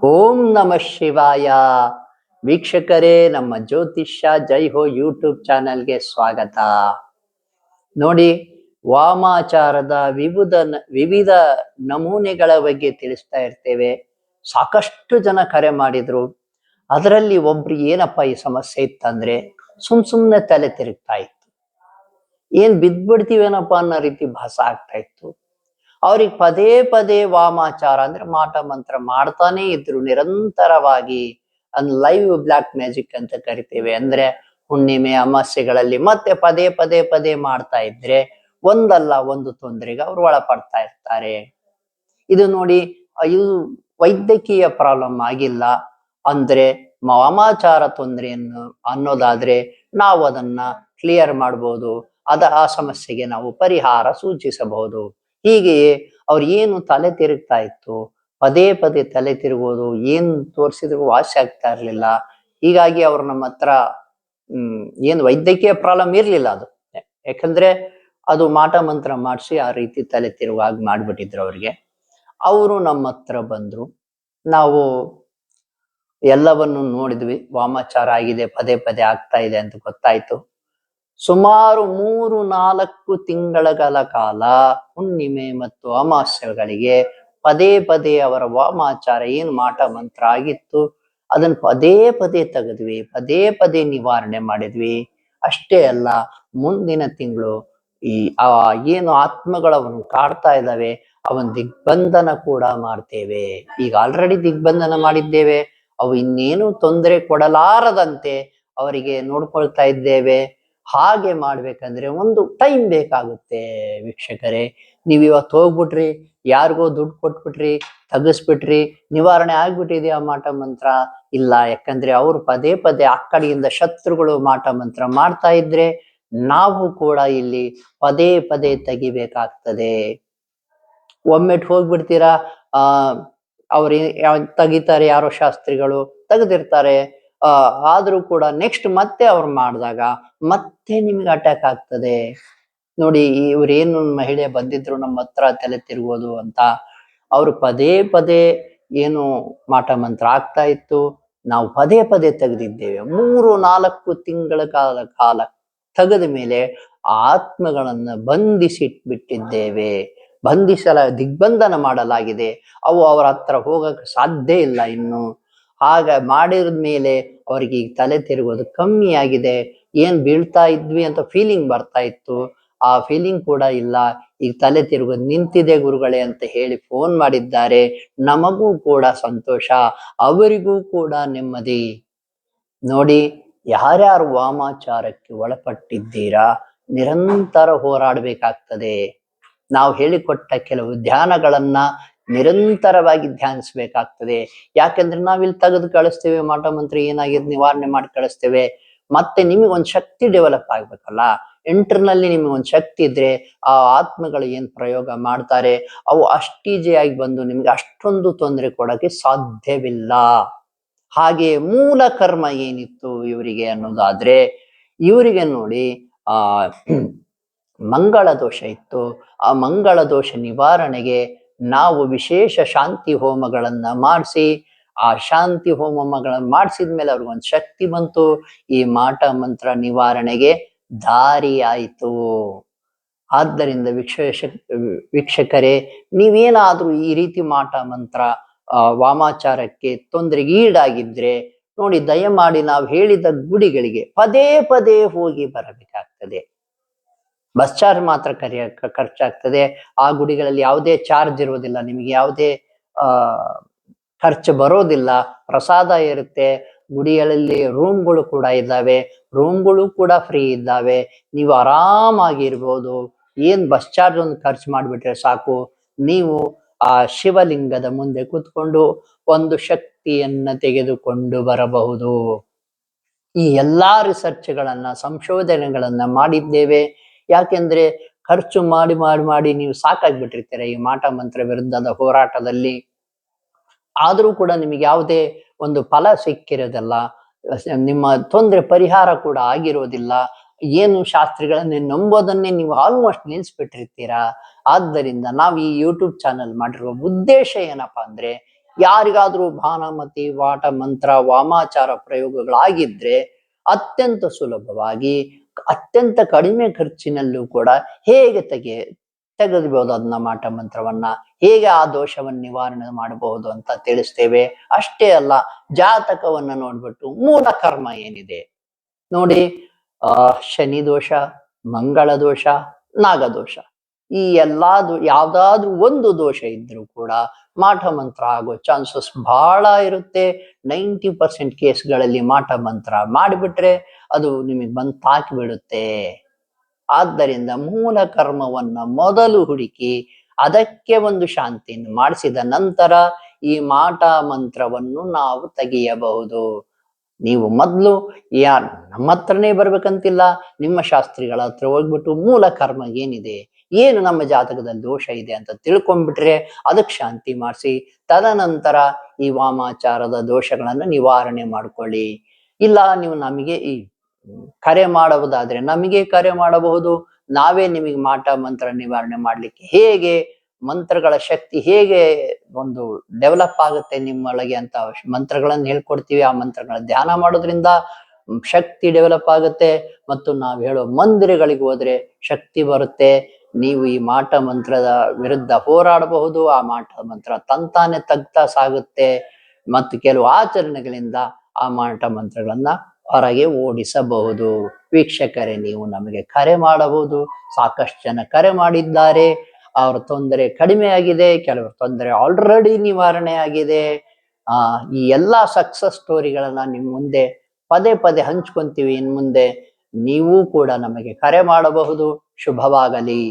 ಓಂ ನಮಃ ಶಿವಾಯ. ವೀಕ್ಷಕರೇ, ನಮ್ಮ ಜ್ಯೋತಿಷ್ಯ ಜೈ ಹೋ ಯೂಟ್ಯೂಬ್ ಚಾನೆಲ್ಗೆ ಸ್ವಾಗತ. ನೋಡಿ, ವಾಮಾಚಾರದ ವಿವಿಧ ನಮೂನೆಗಳ ಬಗ್ಗೆ ತಿಳಿಸ್ತಾ ಇರ್ತೇವೆ. ಸಾಕಷ್ಟು ಜನ ಕರೆ ಮಾಡಿದ್ರು. ಅದರಲ್ಲಿ ಒಬ್ರು ಏನಪ್ಪ ಈ ಸಮಸ್ಯೆ ಇತ್ತಂದ್ರೆ, ಸುಮ್ನೆ ತಲೆ ತಿರುಗ್ತಾ ಇತ್ತು. ಏನ್ ಬಿದ್ದ್ಬಿಡ್ತೀವೇನಪ್ಪ ಅನ್ನೋ ರೀತಿ ಭಾಸ ಆಗ್ತಾ ಇತ್ತು. ಅವ್ರಿಗೆ ಪದೇ ಪದೇ ವಾಮಾಚಾರ ಅಂದ್ರೆ ಮಾಟ ಮಂತ್ರ ಮಾಡ್ತಾನೆ ಇದ್ರು ನಿರಂತರವಾಗಿ. ಲೈವ್ ಬ್ಲಾಕ್ ಮ್ಯಾಜಿಕ್ ಅಂತ ಕರಿತೇವೆ. ಅಂದ್ರೆ ಹುಣ್ಣಿಮೆ ಅಮಾಸ್ಯೆಗಳಲ್ಲಿ ಮತ್ತೆ ಪದೇ ಪದೇ ಪದೇ ಮಾಡ್ತಾ ಇದ್ರೆ ಒಂದಲ್ಲ ಒಂದು ತೊಂದರೆಗೆ ಅವ್ರು ಒಳಪಡ್ತಾ ಇರ್ತಾರೆ. ಇದು ನೋಡಿ, ಇದು ವೈದ್ಯಕೀಯ ಪ್ರಾಬ್ಲಮ್ ಆಗಿಲ್ಲ ಅಂದ್ರೆ ವಾಮಾಚಾರ ತೊಂದರೆಯನ್ನು ಅನ್ನೋದಾದ್ರೆ ನಾವು ಅದನ್ನ ಕ್ಲಿಯರ್ ಮಾಡ್ಬೋದು. ಆ ಸಮಸ್ಯೆಗೆ ನಾವು ಪರಿಹಾರ ಸೂಚಿಸಬಹುದು. ಹೀಗೆಯೇ ಅವ್ರು ಏನು ತಲೆ ತಿರುಗ್ತಾ ಇತ್ತು, ಪದೇ ಪದೇ ತಲೆ ತಿರುಗೋದು, ಏನ್ ತೋರಿಸಿದ್ರು ವಾಸಿ ಆಗ್ತಾ ಇರ್ಲಿಲ್ಲ. ಹೀಗಾಗಿ ಅವ್ರು ನಮ್ಮ ಹತ್ರ ಏನು ವೈದ್ಯಕೀಯ ಪ್ರಾಬ್ಲಮ್ ಇರ್ಲಿಲ್ಲ ಅದು. ಯಾಕಂದ್ರೆ ಅದು ಮಾಟ ಮಂತ್ರ ಮಾಡಿಸಿ ಆ ರೀತಿ ತಲೆ ತಿರುವಾಗ ಮಾಡ್ಬಿಟ್ಟಿದ್ರು ಅವ್ರಿಗೆ. ಅವರು ನಮ್ಮ ಹತ್ರ ಬಂದ್ರು. ನಾವು ಎಲ್ಲವನ್ನು ನೋಡಿದ್ವಿ. ವಾಮಾಚಾರ ಆಗಿದೆ, ಪದೇ ಪದೇ ಆಗ್ತಾ ಇದೆ ಅಂತ ಗೊತ್ತಾಯ್ತು. ಸುಮಾರು 3-4 ತಿಂಗಳ ಕಾಲ ಹುಣ್ಣಿಮೆ ಮತ್ತು ಅಮಾವಾಸ್ಯೆಗಳಿಗೆ ಪದೇ ಪದೇ ಅವರ ವಾಮಾಚಾರ ಏನು ಮಾಟ ಮಂತ್ರ ಆಗಿತ್ತು ಅದನ್ನ ಪದೇ ಪದೇ ತೆಗೆದ್ವಿ, ಪದೇ ಪದೇ ನಿವಾರಣೆ ಮಾಡಿದ್ವಿ. ಅಷ್ಟೇ ಅಲ್ಲ, ಮುಂದಿನ ತಿಂಗಳು ಈ ಏನು ಆತ್ಮಗಳವನ್ನು ಕಾಡ್ತಾ ಇದ್ದಾವೆ ಅವನ್ ದಿಗ್ಬಂಧನ ಕೂಡ ಮಾಡ್ತೇವೆ. ಈಗ ಆಲ್ರೆಡಿ ದಿಗ್ಬಂಧನ ಮಾಡಿದ್ದೇವೆ. ಅವು ಇನ್ನೇನು ತೊಂದರೆ ಕೊಡಲಾರದಂತೆ ಅವರಿಗೆ ನೋಡ್ಕೊಳ್ತಾ ಇದ್ದೇವೆ. ಹಾಗೆ ಮಾಡ್ಬೇಕಂದ್ರೆ ಒಂದು ಟೈಮ್ ಬೇಕಾಗುತ್ತೆ ವೀಕ್ಷಕರೇ. ನೀವ್ ಇವತ್ತು ಹೋಗ್ಬಿಟ್ರಿ, ಯಾರಿಗೋ ದುಡ್ಡು ಕೊಟ್ಬಿಟ್ರಿ, ತೆಗಿಸ್ಬಿಟ್ರಿ, ನಿವಾರಣೆ ಆಗ್ಬಿಟ್ಟಿದೆಯಾ ಮಾಟ ಮಂತ್ರ? ಇಲ್ಲ. ಯಾಕಂದ್ರೆ ಅವ್ರು ಪದೇ ಪದೇ ಆ ಕಡೆಯಿಂದ ಶತ್ರುಗಳು ಮಾಟ ಮಂತ್ರ ಮಾಡ್ತಾ ಇದ್ರೆ ನಾವು ಕೂಡ ಇಲ್ಲಿ ಪದೇ ಪದೇ ತೆಗಿಬೇಕಾಗ್ತದೆ. ಒಮ್ಮೆಟ್ ಹೋಗ್ಬಿಡ್ತೀರಾ, ಅವ್ರು ತೆಗಿತಾರೆ, ಯಾರೋ ಶಾಸ್ತ್ರಿಗಳು ತೆಗೆದಿರ್ತಾರೆ. ಆದ್ರೂ ಕೂಡ ನೆಕ್ಸ್ಟ್ ಮತ್ತೆ ಅವ್ರು ಮಾಡಿದಾಗ ಮತ್ತೆ ನಿಮ್ಗೆ ಅಟ್ಯಾಕ್ ಆಗ್ತದೆ. ನೋಡಿ, ಇವ್ರೇನು ಮಹಿಳೆ ಬಂದಿದ್ರು ನಮ್ಮ ಹತ್ರ ತಲೆ ತಿರುಗೋದು ಅಂತ, ಅವ್ರು ಪದೇ ಪದೇ ಏನು ಮಾಟ ಮಂತ್ರ ಆಗ್ತಾ ಇತ್ತು, ನಾವು ಪದೇ ಪದೇ ತೆಗೆದಿದ್ದೇವೆ. 3-4 ತಿಂಗಳ ಕಾಲ ತೆಗೆದ ಮೇಲೆ ಆತ್ಮಗಳನ್ನ ಬಂಧಿಸಿಟ್ಬಿಟ್ಟಿದ್ದೇವೆ. ದಿಗ್ಬಂಧನ ಮಾಡಲಾಗಿದೆ. ಅವು ಅವರ ಹತ್ರ ಹೋಗಕ್ಕೆ ಸಾಧ್ಯ ಇಲ್ಲ ಇನ್ನು. ಹಾಗ ಮಾಡಿದ ಮೇಲೆ ಅವ್ರಿಗೆ ಈಗ ತಲೆ ತಿರುಗೋದು ಕಮ್ಮಿ ಆಗಿದೆ. ಏನ್ ಬೀಳ್ತಾ ಇದ್ವಿ ಅಂತ ಫೀಲಿಂಗ್ ಬರ್ತಾ ಇತ್ತು, ಆ ಫೀಲಿಂಗ್ ಕೂಡ ಇಲ್ಲ. ಈಗ ತಲೆ ತಿರುಗೋದು ನಿಂತಿದೆ ಗುರುಗಳೇ ಅಂತ ಹೇಳಿ ಫೋನ್ ಮಾಡಿದ್ದಾರೆ. ನಮಗೂ ಕೂಡ ಸಂತೋಷ, ಅವರಿಗೂ ಕೂಡ ನೆಮ್ಮದಿ. ನೋಡಿ, ಯಾರ್ಯಾರು ವಾಮಾಚಾರಕ್ಕೆ ಒಳಪಟ್ಟಿದ್ದೀರಾ ನಿರಂತರ ಹೋರಾಡಬೇಕಾಗ್ತದೆ. ನಾವು ಹೇಳಿಕೊಟ್ಟ ಕೆಲವು ಧ್ಯಾನಗಳನ್ನ ನಿರಂತರವಾಗಿ ಧ್ಯಾನಿಸ್ಬೇಕಾಗ್ತದೆ. ಯಾಕಂದ್ರೆ ನಾವಿಲ್ಲಿ ತೆಗೆದು ಕಳಿಸ್ತೇವೆ, ಮಾಟ ಮಂತ್ರ ಏನಾಗಿದೆ ನಿವಾರಣೆ ಮಾಡಿ ಕಳಿಸ್ತೇವೆ. ಮತ್ತೆ ನಿಮಗೊಂದು ಶಕ್ತಿ ಡೆವಲಪ್ ಆಗ್ಬೇಕಲ್ಲ. ಇಂಟರ್ನಲ್ಲಿ ನಿಮಗೊಂದು ಶಕ್ತಿ ಇದ್ರೆ ಆ ಆತ್ಮಗಳು ಏನ್ ಪ್ರಯೋಗ ಮಾಡ್ತಾರೆ ಅವು ಅಷ್ಟೀಜಿಯಾಗಿ ಬಂದು ನಿಮ್ಗೆ ಅಷ್ಟೊಂದು ತೊಂದರೆ ಕೊಡಕ್ಕೆ ಸಾಧ್ಯವಿಲ್ಲ. ಹಾಗೆ ಮೂಲ ಕರ್ಮ ಏನಿತ್ತು ಇವರಿಗೆ ಅನ್ನೋದಾದ್ರೆ, ಇವರಿಗೆ ನೋಡಿ ಮಂಗಳ ದೋಷ ಇತ್ತು. ಆ ಮಂಗಳ ದೋಷ ನಿವಾರಣೆಗೆ ನಾವು ವಿಶೇಷ ಶಾಂತಿ ಹೋಮಗಳನ್ನ ಮಾಡಿಸಿ, ಆ ಶಾಂತಿ ಹೋಮಗಳನ್ನ ಮಾಡಿಸಿದ್ಮೇಲೆ ಅವ್ರಿಗೊಂದು ಶಕ್ತಿ ಬಂತು. ಈ ಮಾಟ ಮಂತ್ರ ನಿವಾರಣೆಗೆ ದಾರಿ ಆಯಿತು. ಆದ್ದರಿಂದ ವೀಕ್ಷಕರೇ, ನೀವೇನಾದ್ರೂ ಈ ರೀತಿ ಮಾಟ ಮಂತ್ರ ವಾಮಾಚಾರಕ್ಕೆ ತೊಂದರೆಗೆ ಈಡಾಗಿದ್ರೆ ನೋಡಿ, ದಯಮಾಡಿ ನಾವು ಹೇಳಿದ ಗುಡಿಗಳಿಗೆ ಪದೇ ಪದೇ ಹೋಗಿ ಬರಬೇಕಾಗ್ತದೆ. ಬಸ್ ಚಾರ್ಜ್ ಮಾತ್ರ ಖರ್ಚಾಗ್ತದೆ. ಆ ಗುಡಿಗಳಲ್ಲಿ ಯಾವುದೇ ಚಾರ್ಜ್ ಇರುವುದಿಲ್ಲ, ನಿಮಗೆ ಯಾವುದೇ ಖರ್ಚು ಬರೋದಿಲ್ಲ. ಪ್ರಸಾದ ಇರುತ್ತೆ. ಗುಡಿಗಳಲ್ಲಿ ರೂಮ್ಗಳು ಕೂಡ ಇದ್ದಾವೆ, ರೂಮ್ಗಳು ಕೂಡ ಫ್ರೀ ಇದ್ದಾವೆ. ನೀವು ಆರಾಮಾಗಿರ್ಬೋದು. ಏನ್ ಬಸ್ ಚಾರ್ಜ್ ಒಂದು ಖರ್ಚು ಮಾಡಿಬಿಟ್ರೆ ಸಾಕು, ನೀವು ಆ ಶಿವಲಿಂಗದ ಮುಂದೆ ಕೂತ್ಕೊಂಡು ಒಂದು ಶಕ್ತಿಯನ್ನ ತೆಗೆದುಕೊಂಡು ಬರಬಹುದು. ಈ ಎಲ್ಲಾ ರಿಸರ್ಚ್ಗಳನ್ನ ಸಂಶೋಧನೆಗಳನ್ನ ಮಾಡಿದ್ದೇವೆ. ಯಾಕೆಂದ್ರೆ ಖರ್ಚು ಮಾಡಿ ಮಾಡಿ ಮಾಡಿ ನೀವು ಸಾಕಾಗ್ಬಿಟ್ಟಿರ್ತೀರ ಈ ಮಾಟ ಮಂತ್ರ ವಿರುದ್ಧದ ಹೋರಾಟದಲ್ಲಿ. ಆದ್ರೂ ಕೂಡ ನಿಮಗೆ ಯಾವುದೇ ಒಂದು ಫಲ ಸಿಕ್ಕಿರೋದಿಲ್ಲ, ನಿಮ್ಮ ತೊಂದರೆ ಪರಿಹಾರ ಕೂಡ ಆಗಿರೋದಿಲ್ಲ. ಏನು ಶಾಸ್ತ್ರಿಗಳನ್ನೇ ನಂಬೋದನ್ನೇ ನೀವು ಆಲ್ಮೋಸ್ಟ್ ನಿಲ್ಸ್ಬಿಟ್ಟಿರ್ತೀರಾ. ಆದ್ದರಿಂದ ನಾವು ಈ ಯೂಟ್ಯೂಬ್ ಚಾನಲ್ ಮಾಡಿರುವ ಉದ್ದೇಶ ಏನಪ್ಪಾ ಅಂದ್ರೆ, ಯಾರಿಗಾದ್ರೂ ಭಾನುಮತಿ, ವಾಟ ಮಂತ್ರ, ವಾಮಾಚಾರ ಪ್ರಯೋಗಗಳಾಗಿದ್ರೆ ಅತ್ಯಂತ ಸುಲಭವಾಗಿ ಅತ್ಯಂತ ಕಡಿಮೆ ಖರ್ಚಿನಲ್ಲೂ ಕೂಡ ಹೇಗೆ ತೆಗೆದಬಹುದು ಅದನ್ನ ಮಾಟ ಮಂತ್ರವನ್ನ, ಹೇಗೆ ಆ ದೋಷವನ್ನು ನಿವಾರಣೆ ಮಾಡಬಹುದು ಅಂತ ತಿಳಿಸ್ತೇವೆ. ಅಷ್ಟೇ ಅಲ್ಲ, ಜಾತಕವನ್ನ ನೋಡ್ಬಿಟ್ಟು ಮೂಲ ಕರ್ಮ ಏನಿದೆ ನೋಡಿ, ಶನಿ ದೋಷ, ಮಂಗಳ ದೋಷ, ನಾಗದೋಷ, ಈ ಎಲ್ಲಾದು ಯಾವ್ದಾದ್ರು ಒಂದು ದೋಷ ಇದ್ರೂ ಕೂಡ ಮಾಟ ಮಂತ್ರ ಆಗೋ ಚಾನ್ಸಸ್ ಬಹಳ ಇರುತ್ತೆ. 90% ಕೇಸ್ಗಳಲ್ಲಿ ಮಾಟ ಮಂತ್ರ ಮಾಡಿಬಿಟ್ರೆ ಅದು ನಿಮಗೆ ಬಂದು ತಾಕಿ ಬಿಡುತ್ತೆ. ಆದ್ದರಿಂದ ಮೂಲ ಕರ್ಮವನ್ನ ಮೊದಲು ಹುಡುಕಿ ಅದಕ್ಕೆ ಒಂದು ಶಾಂತಿಯನ್ನು ಮಾಡಿಸಿದ ನಂತರ ಈ ಮಾಟ ಮಂತ್ರವನ್ನು ನಾವು ತೆಗೆಯಬಹುದು. ನೀವು ಮೊದಲು ನಮ್ಮ ಹತ್ರನೇ ಬರ್ಬೇಕಂತಿಲ್ಲ, ನಿಮ್ಮ ಶಾಸ್ತ್ರಿಗಳ ಹತ್ರ ಹೋಗ್ಬಿಟ್ಟು ಮೂಲ ಕರ್ಮ ಏನಿದೆ, ಏನು ನಮ್ಮ ಜಾತಕದಲ್ಲಿ ದೋಷ ಇದೆ ಅಂತ ತಿಳ್ಕೊಂಡ್ಬಿಟ್ರೆ ಅದಕ್ಕೆ ಶಾಂತಿ ಮಾಡಿಸಿ ತದನಂತರ ಈ ವಾಮಾಚಾರದ ದೋಷಗಳನ್ನ ನಿವಾರಣೆ ಮಾಡ್ಕೊಳ್ಳಿ. ಇಲ್ಲ ನೀವು ನಮಗೆ ಈ ಕರೆ ಮಾಡುವುದಾದ್ರೆ ನಮಗೆ ಕರೆ ಮಾಡಬಹುದು. ನಾವೇ ನಿಮಗೆ ಮಾಟ ಮಂತ್ರ ನಿವಾರಣೆ ಮಾಡ್ಲಿಕ್ಕೆ ಹೇಗೆ ಮಂತ್ರಗಳ ಶಕ್ತಿ ಹೇಗೆ ಒಂದು ಡೆವಲಪ್ ಆಗುತ್ತೆ ನಿಮ್ಮೊಳಗೆ ಅಂತ ಮಂತ್ರಗಳನ್ನು ಹೇಳ್ಕೊಡ್ತೀವಿ. ಆ ಮಂತ್ರಗಳ ಧ್ಯಾನ ಮಾಡೋದ್ರಿಂದ ಶಕ್ತಿ ಡೆವಲಪ್ ಆಗುತ್ತೆ ಮತ್ತು ನಾವು ಹೇಳೋ ಮಂದಿರಗಳಿಗೆ ಹೋದ್ರೆ ಶಕ್ತಿ ಬರುತ್ತೆ. ನೀವು ಈ ಮಾಟ ಮಂತ್ರದ ವಿರುದ್ಧ ಹೋರಾಡಬಹುದು. ಆ ಮಾಟ ಮಂತ್ರ ತಂತಾನೆ ತಗ್ತಾ ಸಾಗುತ್ತೆ ಮತ್ತು ಕೆಲವು ಆಚರಣೆಗಳಿಂದ ಆ ಮಾಟ ಮಂತ್ರಗಳನ್ನ ಹೊರಗೆ ಓಡಿಸಬಹುದು. ವೀಕ್ಷಕರೇ, ನೀವು ನಮಗೆ ಕರೆ ಮಾಡಬಹುದು. ಸಾಕಷ್ಟು ಜನ ಕರೆ ಮಾಡಿದ್ದಾರೆ, ಅವ್ರ ತೊಂದರೆ ಕಡಿಮೆ ಆಗಿದೆ, ಕೆಲವ್ರ ತೊಂದರೆ ಆಲ್ರೆಡಿ ನಿವಾರಣೆ ಆಗಿದೆ. ಈ ಎಲ್ಲಾ ಸಕ್ಸಸ್ ಸ್ಟೋರಿಗಳನ್ನ ನಿಮ್ ಮುಂದೆ ಪದೇ ಪದೇ ಹಂಚ್ಕೊಂತೀವಿ. ಇನ್ ಮುಂದೆ ನೀವು ಕೂಡ ನಮಗೆ ಕರೆ ಮಾಡಬಹುದು. ಶುಭವಾಗಲಿ.